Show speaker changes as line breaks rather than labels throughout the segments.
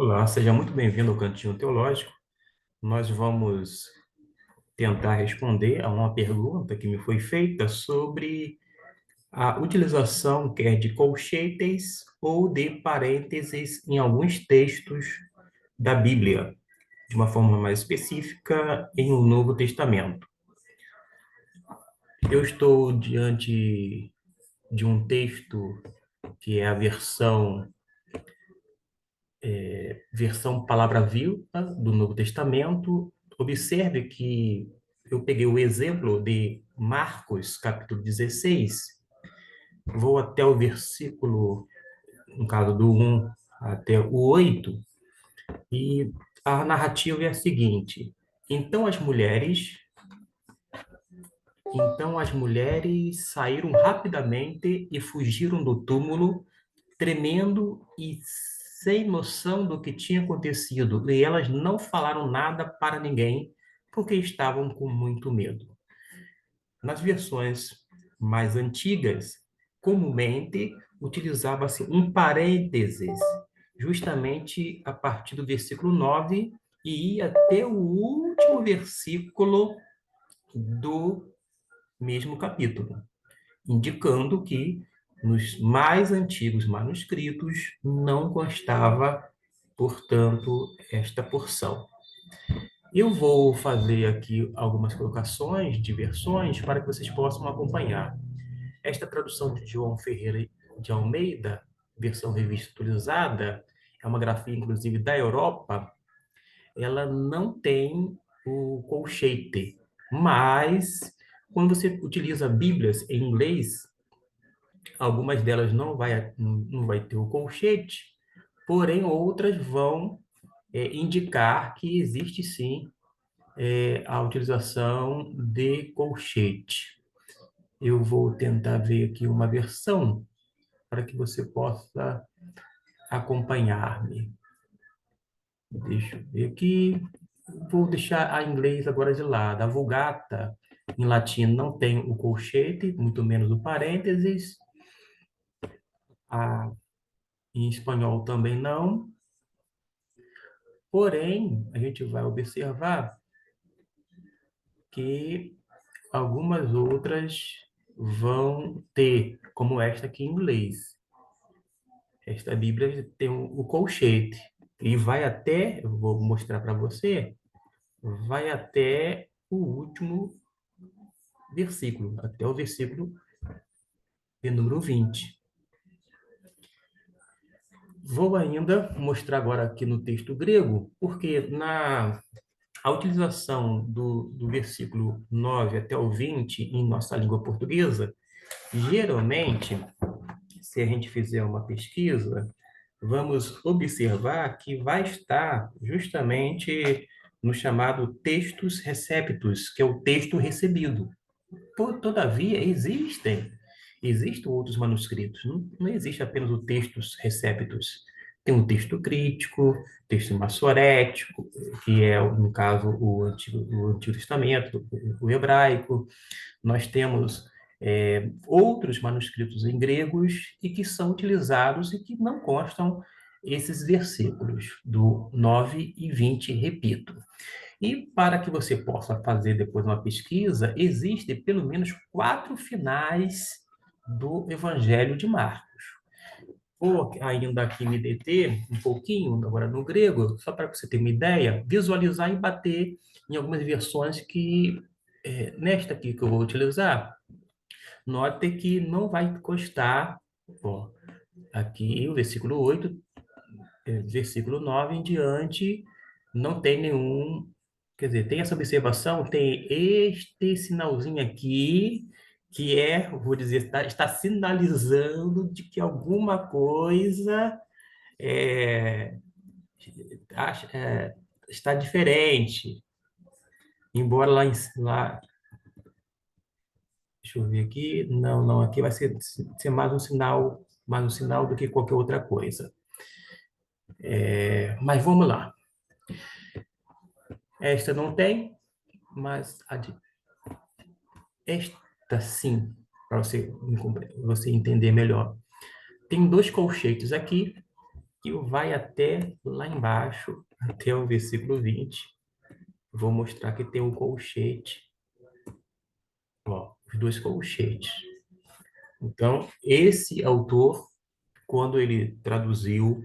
Olá, seja muito bem-vindo ao Cantinho Teológico. Nós vamos tentar responder a uma pergunta que me foi feita sobre a utilização quer de colchetes ou de parênteses em alguns textos da Bíblia, de uma forma mais específica, em o Novo Testamento. Eu estou diante de um texto que é a versão Palavra Viva do Novo Testamento. Observe que eu peguei o exemplo de Marcos, capítulo 16, vou até o versículo, no caso do 1 até o 8, e a narrativa é a seguinte: então as mulheres, então as mulheres saíram rapidamente e fugiram do túmulo, tremendo e sem noção do que tinha acontecido, e elas não falaram nada para ninguém, porque estavam com muito medo. Nas versões mais antigas, comumente utilizava-se um parênteses, justamente a partir do versículo 9 e ia até o último versículo do mesmo capítulo, indicando que nos mais antigos manuscritos não constava, portanto, esta porção. Eu vou fazer aqui algumas colocações de versões para que vocês possam acompanhar. Esta tradução de João Ferreira de Almeida, versão revista atualizada, é uma grafia, inclusive, da Europa. Ela não tem o colchete, mas quando você utiliza Bíblias em inglês, algumas delas não vai ter o colchete, porém outras vão indicar que existe sim a utilização de colchete. Eu vou tentar ver aqui uma versão para que você possa acompanhar-me. Deixa eu ver aqui. Vou deixar a inglês agora de lado. A Vulgata, em latim, não tem o colchete, muito menos o parênteses. A, em espanhol também não. Porém, a gente vai observar que algumas outras vão ter, como esta aqui em inglês. Esta Bíblia tem o colchete e vai até, eu vou mostrar para você, vai até o último versículo, até o versículo de número 20. Vou ainda mostrar agora aqui no texto grego, porque a utilização do versículo 9 até o 20 em nossa língua portuguesa, geralmente, se a gente fizer uma pesquisa, vamos observar que vai estar justamente no chamado textus receptus, que é o texto recebido. Todavia, existem outros manuscritos, não existe apenas o textus receptus. Tem um texto crítico, texto massorético, que é, no caso, o Antigo Testamento, o hebraico. Nós temos outros manuscritos em gregos e que são utilizados e que não constam esses versículos do 9 e 20, repito. E para que você possa fazer depois uma pesquisa, existem pelo menos 4 finais do Evangelho de Marcos. Vou ainda aqui me deter um pouquinho agora no grego, só para você ter uma ideia, visualizar e bater em algumas versões que, nesta aqui que eu vou utilizar, note que não vai constar, ó, aqui o versículo 8, versículo 9 em diante, não tem nenhum. Quer dizer, tem essa observação, tem este sinalzinho aqui, que vou dizer, está sinalizando de que alguma coisa é, está diferente. Embora lá, deixa eu ver aqui, não, não, aqui vai ser mais um sinal do que qualquer outra coisa. Mas vamos lá. Esta não tem, mas esta sim, para você entender melhor. Tem 2 colchetes aqui, que vai até lá embaixo, até o versículo 20. Vou mostrar que tem um colchete, ó, os dois colchetes. Então, esse autor, quando ele traduziu,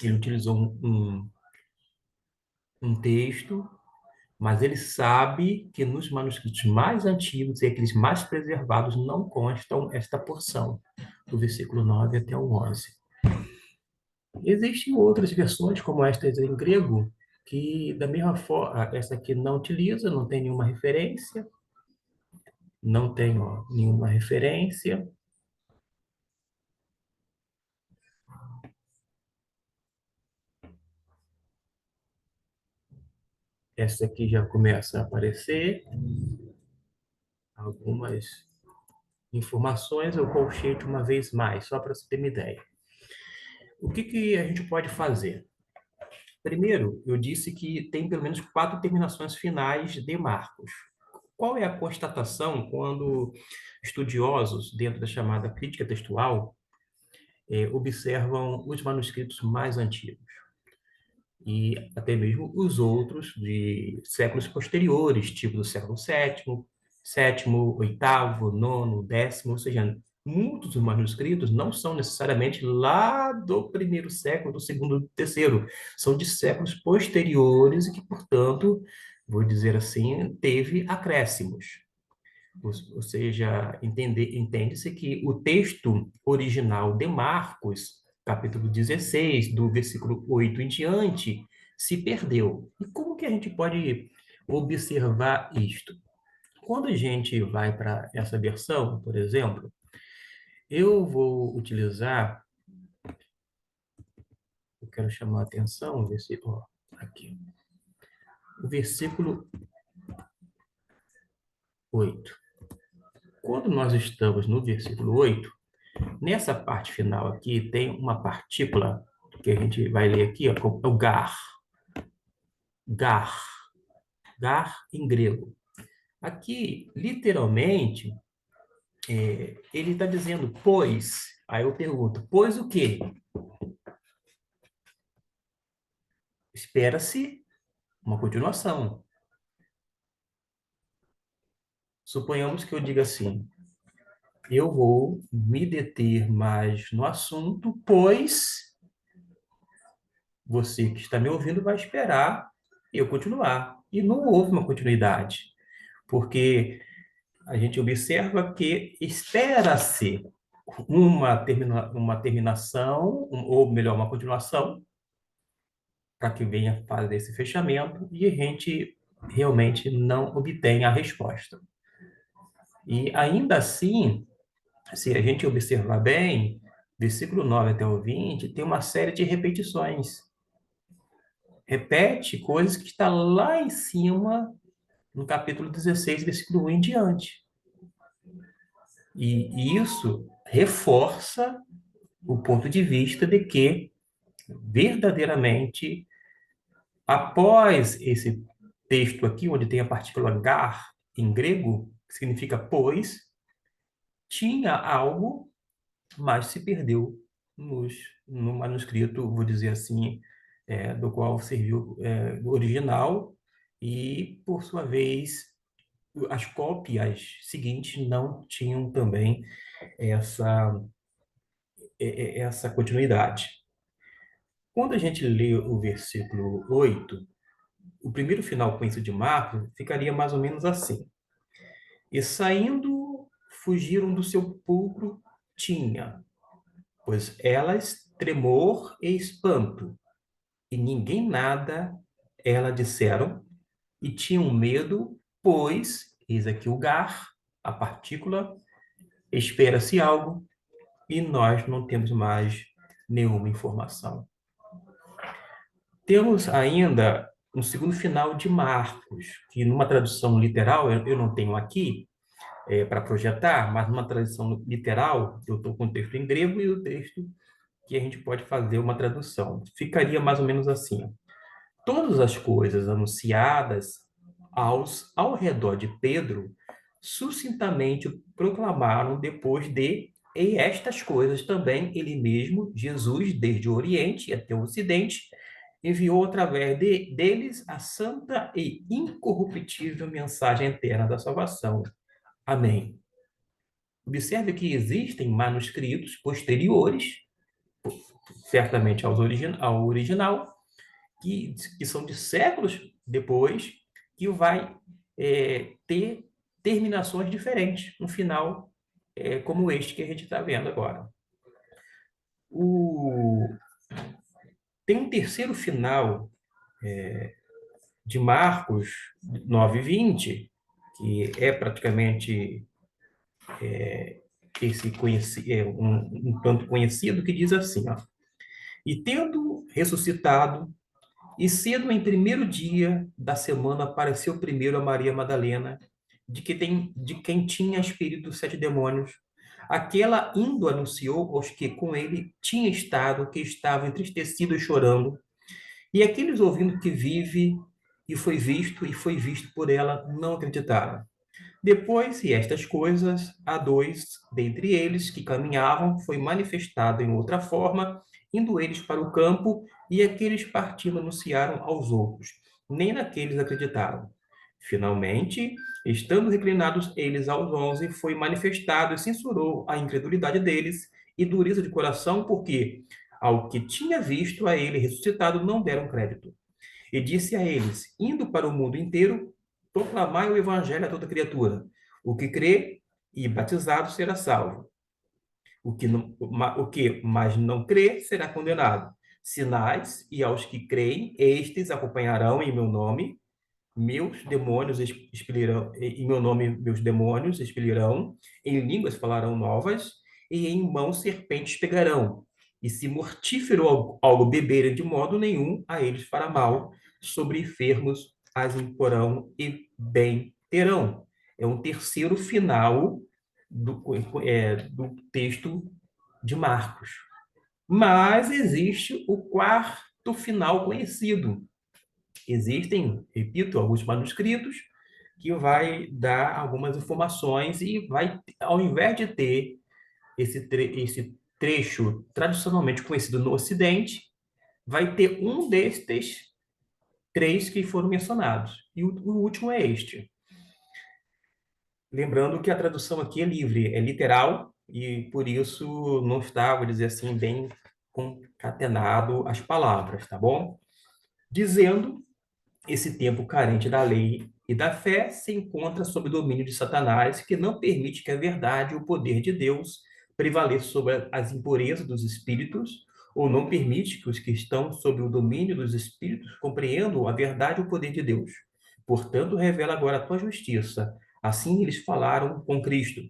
ele utilizou um texto, mas ele sabe que nos manuscritos mais antigos e aqueles mais preservados não constam esta porção, do versículo 9 até o 11. Existem outras versões, como estas em grego, que da mesma forma, essa aqui não utiliza, não tem nenhuma referência, não tem, ó, nenhuma referência. Essa aqui já começa a aparecer algumas informações. Eu colchete uma vez mais, só para você ter uma ideia. O que que a gente pode fazer? Primeiro, eu disse que tem pelo menos 4 terminações finais de Marcos. Qual é a constatação quando estudiosos, dentro da chamada crítica textual, observam os manuscritos mais antigos? E até mesmo os outros de séculos posteriores, tipo do século sétimo, oitavo, nono, décimo, ou seja, muitos dos manuscritos não são necessariamente lá do primeiro século, do segundo, do terceiro, são de séculos posteriores e que, portanto, vou dizer assim, teve acréscimos. Ou seja, entende-se que o texto original de Marcos, capítulo 16, do versículo 8 em diante, se perdeu. E como que a gente pode observar isto? Quando a gente vai para essa versão, por exemplo, eu vou utilizar, eu quero chamar a atenção, o versículo, ó, aqui, o versículo 8. Quando nós estamos no versículo 8, nessa parte final aqui, tem uma partícula que a gente vai ler aqui, ó, é o gar. Gar. Gar em grego. Aqui, literalmente, ele está dizendo pois. Aí eu pergunto, pois o quê? Espera-se uma continuação. Suponhamos que eu diga assim, eu vou me deter mais no assunto, pois você que está me ouvindo vai esperar eu continuar. E não houve uma continuidade, porque a gente observa que espera-se uma terminação, ou melhor, uma continuação, para que venha fazer esse fechamento, e a gente realmente não obtém a resposta. E ainda assim, se a gente observar bem, versículo 9 até o 20, tem uma série de repetições. Repete coisas que está lá em cima, no capítulo 16, versículo 1 em diante. E isso reforça o ponto de vista de que, verdadeiramente, após esse texto aqui, onde tem a partícula gar em grego, que significa pois, tinha algo, mas se perdeu no manuscrito, vou dizer assim, do qual serviu o original, e, por sua vez, as cópias seguintes não tinham também essa, essa continuidade. Quando a gente lê o versículo 8, o primeiro final com isso de Marcos ficaria mais ou menos assim. E saindo, fugiram do sepulcro, tinha, pois elas tremor e espanto, e ninguém nada, ela disseram, e tinham medo, pois, eis aqui o gar, a partícula, espera-se algo, e nós não temos mais nenhuma informação. Temos ainda um segundo final de Marcos, que numa tradução literal, eu não tenho aqui para projetar, mas numa tradução literal, eu estou com o texto em grego e o texto que a gente pode fazer uma tradução. Ficaria mais ou menos assim: ó. Todas as coisas anunciadas ao redor de Pedro, sucintamente proclamaram depois de E estas coisas também ele mesmo, Jesus, desde o Oriente até o Ocidente, enviou através deles a santa e incorruptível mensagem eterna da salvação. Amém. Observe que existem manuscritos posteriores, certamente ao original, que são de séculos depois, que vai ter terminações diferentes, um final como este que a gente está vendo agora. O... Tem um terceiro final de Marcos 9:20, que é praticamente um tanto conhecido, que diz assim, ó, e tendo ressuscitado, e cedo em primeiro dia da semana apareceu primeiro a Maria Madalena, de quem tinha espírito sete demônios. Aquela indo anunciou aos que com ele tinha estado, que estavam entristecidos e chorando. E aqueles ouvindo que vive e foi visto por ela, não acreditaram. Depois, e estas coisas, a dois dentre eles que caminhavam, foi manifestado em outra forma, indo eles para o campo, e aqueles partindo anunciaram aos outros. Nem naqueles acreditaram. Finalmente, estando reclinados eles aos 11, foi manifestado e censurou a incredulidade deles e dureza de coração, porque ao que tinha visto a ele ressuscitado não deram crédito. E disse a eles: indo para o mundo inteiro, proclamai o evangelho a toda criatura. O que crê e batizado será salvo. O que mais não crê será condenado. Sinais, e aos que creem, estes acompanharão em meu nome, meus demônios expelirão, em meu nome meus demônios expelirão, em línguas falarão novas, e em mãos serpentes pegarão. E se mortífero algo beberem de modo nenhum, a eles fará mal. Sobre enfermos as imporão e bem terão. É um terceiro final do texto de Marcos. Mas existe o quarto final conhecido. Existem, repito, alguns manuscritos que vai dar algumas informações e vai, ao invés de ter esse trecho tradicionalmente conhecido no Ocidente, vai ter um destes três que foram mencionados. E o último é este. Lembrando que a tradução aqui é livre, é literal, e por isso não está, vou dizer assim, bem concatenado as palavras, tá bom? Dizendo, esse tempo carente da lei e da fé se encontra sob o domínio de Satanás, que não permite que a verdade e o poder de Deus prevaleçam sobre as impurezas dos espíritos, ou não permite que os que estão sob o domínio dos espíritos compreendam a verdade e o poder de Deus. Portanto, revela agora a tua justiça. Assim eles falaram com Cristo.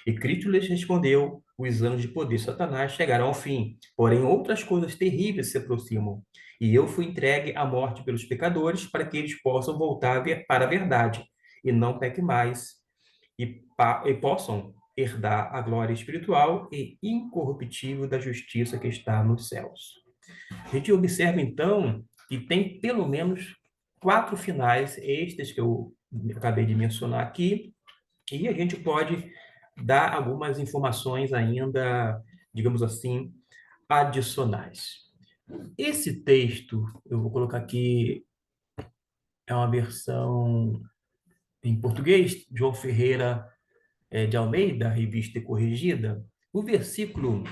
E Cristo lhes respondeu: os anos de poder de Satanás chegarão ao fim, porém outras coisas terríveis se aproximam. E eu fui entregue à morte pelos pecadores, para que eles possam voltar para a verdade, e não pequem mais, e possam herdar a glória espiritual e incorruptível da justiça que está nos céus. A gente observa, então, que tem pelo menos quatro finais, estes que eu acabei de mencionar aqui, e a gente pode dar algumas informações ainda, digamos assim, adicionais. Esse texto, eu vou colocar aqui, é uma versão em português, João Ferreira de Almeida, revista e corrigida. O versículo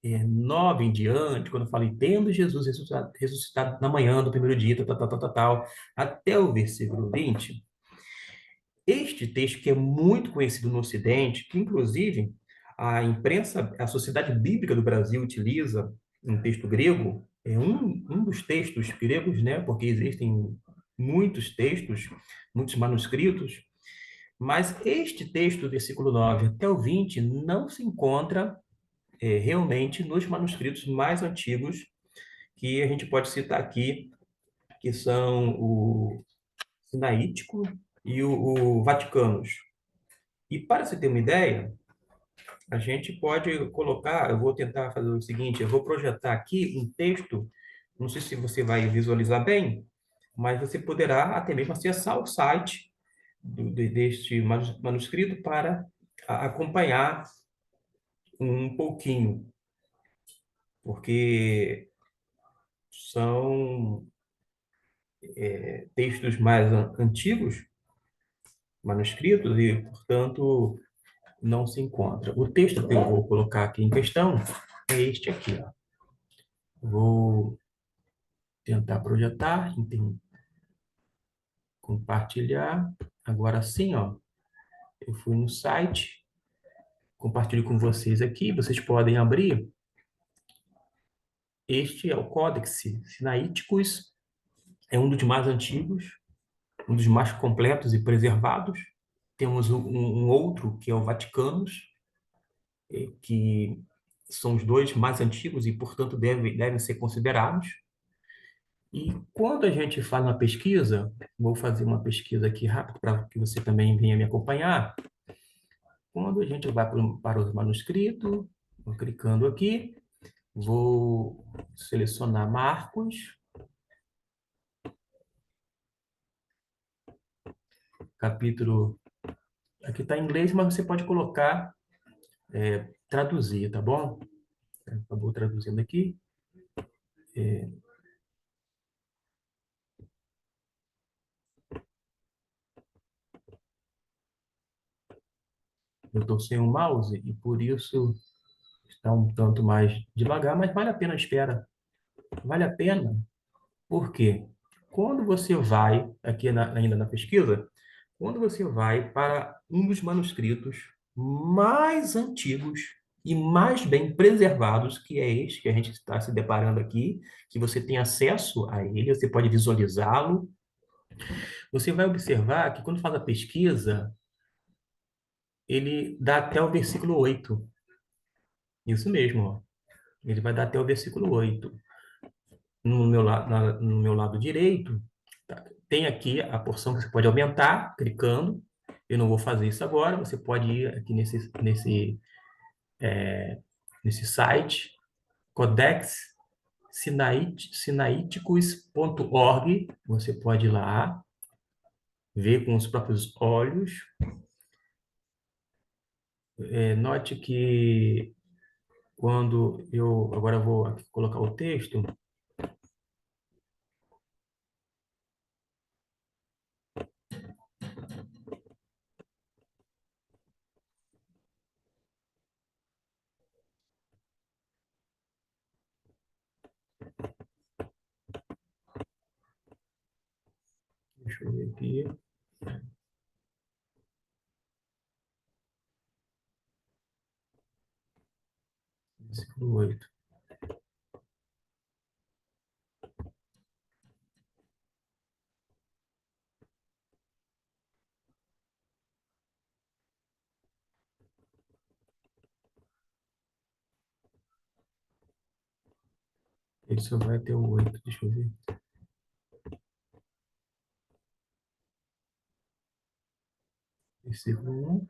9 em diante, quando eu falei, tendo Jesus ressuscitado na manhã do primeiro dia, tal, tal, tal, tal, tal, até o versículo 20, este texto que é muito conhecido no Ocidente, que inclusive a imprensa, a Sociedade Bíblica do Brasil utiliza um texto grego, é um dos textos gregos, né? Porque existem muitos textos, muitos manuscritos, mas este texto, versículo 9 até o 20, não se encontra realmente nos manuscritos mais antigos que a gente pode citar aqui, que são o Sinaítico e o Vaticanos. E para você ter uma ideia, a gente pode colocar, eu vou tentar fazer o seguinte, eu vou projetar aqui um texto, não sei se você vai visualizar bem, mas você poderá até mesmo acessar o site deste manuscrito para acompanhar um pouquinho, porque são textos mais antigos, manuscritos, e, portanto, não se encontra. O texto que eu vou colocar aqui em questão é este aqui, ó. Vou tentar projetar, compartilhar. Agora sim, ó, eu fui no site, compartilho com vocês aqui, vocês podem abrir. Este é o Codex Sinaiticus, é um dos mais antigos, um dos mais completos e preservados. Temos um outro, que é o Vaticanus, que são os dois mais antigos e, portanto, devem ser considerados. E quando a gente faz uma pesquisa, vou fazer uma pesquisa aqui rápido para que você também venha me acompanhar. Quando a gente vai para os manuscritos, vou clicando aqui, vou selecionar Marcos, capítulo. Aqui está em inglês, mas você pode colocar, traduzir, tá bom? Acabou traduzindo aqui. É, eu estou sem o mouse e por isso está um tanto mais devagar, mas vale a pena a espera. Vale a pena. Por quê? Quando você vai, aqui ainda na pesquisa, quando você vai para um dos manuscritos mais antigos e mais bem preservados, que é este que a gente está se deparando aqui, que você tem acesso a ele, você pode visualizá-lo, você vai observar que quando faz a pesquisa, ele dá até o versículo 8. Isso mesmo, ó. Ele vai dar até o versículo 8. No meu lado direito, tá, tem aqui a porção que você pode aumentar, clicando. Eu não vou fazer isso agora. Você pode ir aqui nesse site, codexsinaiticus.org. Você pode ir lá, ver com os próprios olhos. Note que quando eu... Agora eu vou aqui colocar o texto. Deixa eu ver aqui. Versículo 8. Ele só vai ter o 8. Deixa eu ver. Versículo 1.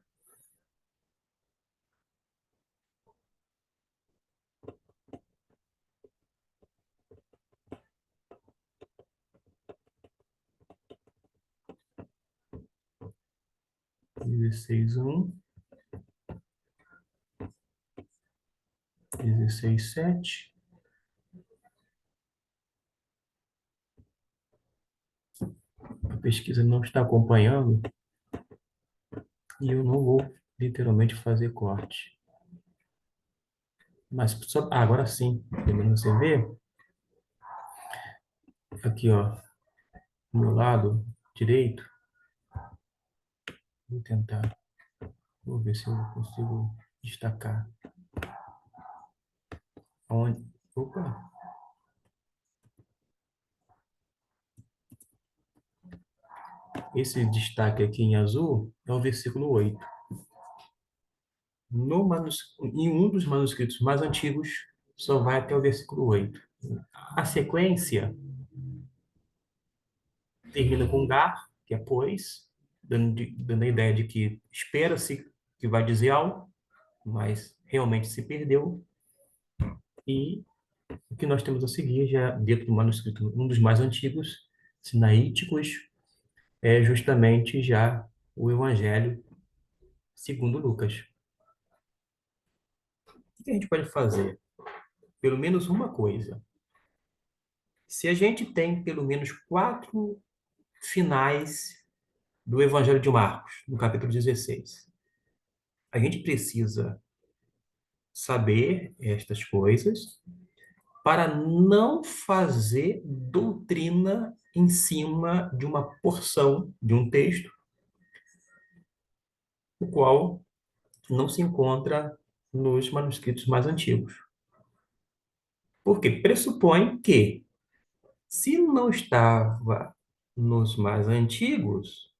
16:1, 16:7. A pesquisa não está acompanhando e eu não vou literalmente fazer corte. Mas só, agora sim, primeiro você vê aqui, ó, do meu lado direito, vou tentar, vou ver se eu consigo destacar onde, opa, esse destaque aqui em azul é o versículo 8. Em um dos manuscritos mais antigos, só vai até o versículo 8. A sequência termina com gar, que é pois, dando a ideia de que espera-se que vai dizer algo, mas realmente se perdeu. E o que nós temos a seguir, já dentro do manuscrito, um dos mais antigos, sinaíticos, é justamente já o Evangelho segundo Lucas. que a gente pode fazer? Pelo menos uma coisa. Se a gente tem pelo menos 4 finais do Evangelho de Marcos, no capítulo 16, a gente precisa saber estas coisas para não fazer doutrina em cima de uma porção de um texto, o qual não se encontra nos manuscritos mais antigos. Porque pressupõe que, se não estava nos mais antigos,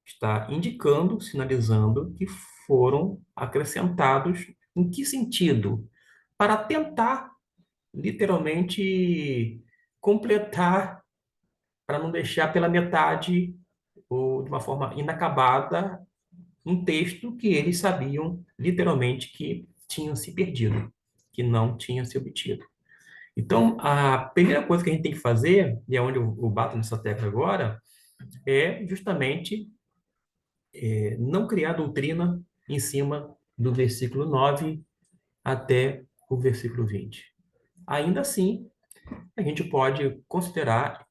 está indicando, sinalizando que foram acrescentados. Em que sentido? Para tentar, literalmente, completar, para não deixar pela metade ou de uma forma inacabada um texto que eles sabiam, literalmente, que tinham se perdido, que não tinha se obtido. Então, a primeira coisa que a gente tem que fazer, e é onde eu bato nessa tecla agora, é justamente não criar doutrina em cima do versículo 9 até o versículo 20. Ainda assim, a gente pode considerar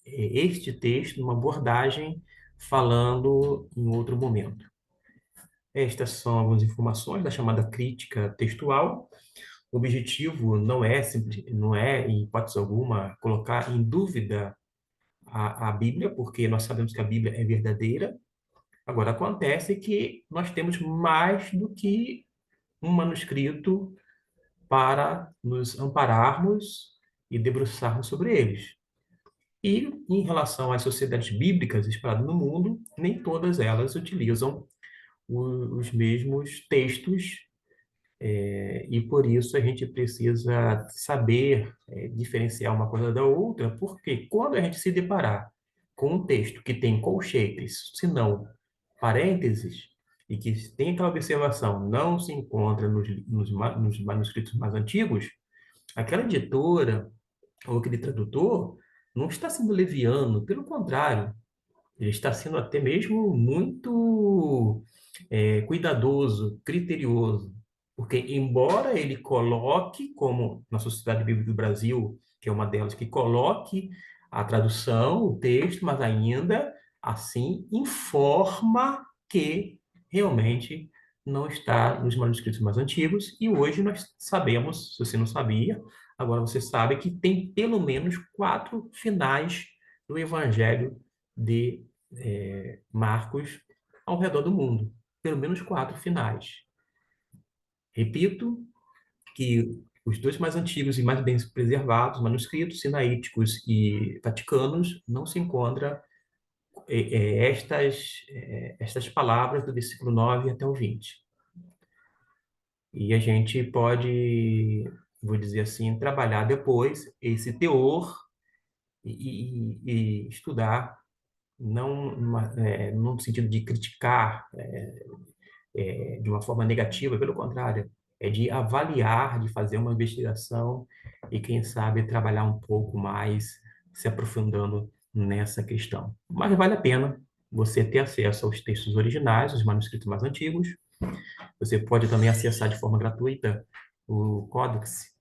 este texto uma abordagem falando em outro momento. Estas são algumas informações da chamada crítica textual. O objetivo não é, não é, em hipótese alguma, colocar em dúvida a Bíblia, porque nós sabemos que a Bíblia é verdadeira. Agora, acontece que nós temos mais do que um manuscrito para nos ampararmos e debruçarmos sobre eles. E, em relação às sociedades bíblicas espalhadas no mundo, nem todas elas utilizam os mesmos textos, e por isso a gente precisa saber diferenciar uma coisa da outra, porque quando a gente se deparar com um texto que tem colchetes, se não parênteses, e que tem aquela observação, não se encontra nos manuscritos mais antigos, aquela editora ou aquele tradutor não está sendo leviano, pelo contrário, ele está sendo até mesmo muito cuidadoso, criterioso, porque embora ele coloque, como na Sociedade Bíblica do Brasil, que é uma delas, que coloque a tradução, o texto, mas ainda assim informa que realmente não está nos manuscritos mais antigos, e hoje nós sabemos, se você não sabia, agora você sabe que tem pelo menos 4 finais do Evangelho de Marcos ao redor do mundo, pelo menos 4 finais. Repito que os dois mais antigos e mais bem preservados, manuscritos sinaíticos e vaticanos, não se encontra estas palavras do versículo 9 até o 20. E a gente pode, vou dizer assim, trabalhar depois esse teor e estudar, não no sentido de criticar de uma forma negativa, pelo contrário, é de avaliar, de fazer uma investigação e, quem sabe, trabalhar um pouco mais, se aprofundando nessa questão. Mas vale a pena você ter acesso aos textos originais, os manuscritos mais antigos. Você pode também acessar de forma gratuita o Codex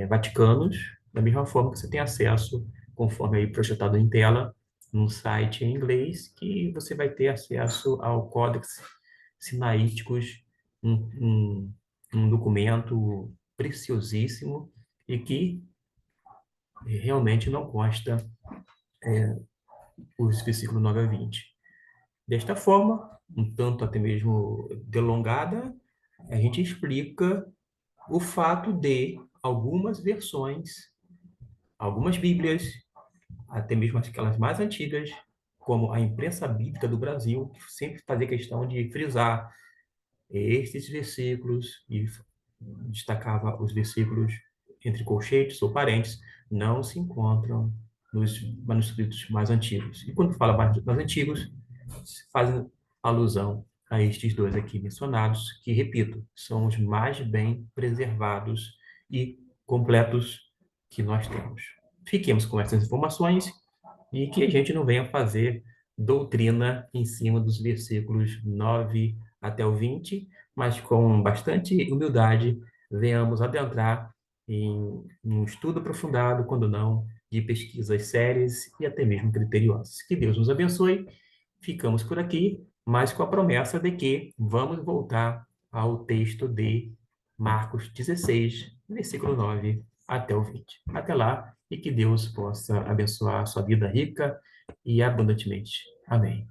Vaticanos, da mesma forma que você tem acesso, conforme aí projetado em tela, num site em inglês, que você vai ter acesso ao Codex Sinaíticos, um, um, um documento preciosíssimo e que realmente não consta os versículos 9 a 20. Desta forma, um tanto até mesmo delongada, a gente explica o fato de algumas versões, algumas Bíblias, até mesmo aquelas mais antigas, como a imprensa bíblica do Brasil, que sempre fazia questão de frisar estes versículos e destacava os versículos entre colchetes ou parênteses, não se encontram nos manuscritos mais antigos. E quando fala mais antigos, fazem alusão a estes dois aqui mencionados, que, repito, são os mais bem preservados e completos que nós temos. Fiquemos com essas informações e que a gente não venha fazer doutrina em cima dos versículos 9 até o 20, mas com bastante humildade, venhamos adentrar um estudo aprofundado, quando não, de pesquisas sérias e até mesmo criteriosas. Que Deus nos abençoe. Ficamos por aqui, mas com a promessa de que vamos voltar ao texto de Marcos 16, versículo 9 até o 20. Até lá, e que Deus possa abençoar a sua vida rica e abundantemente. Amém.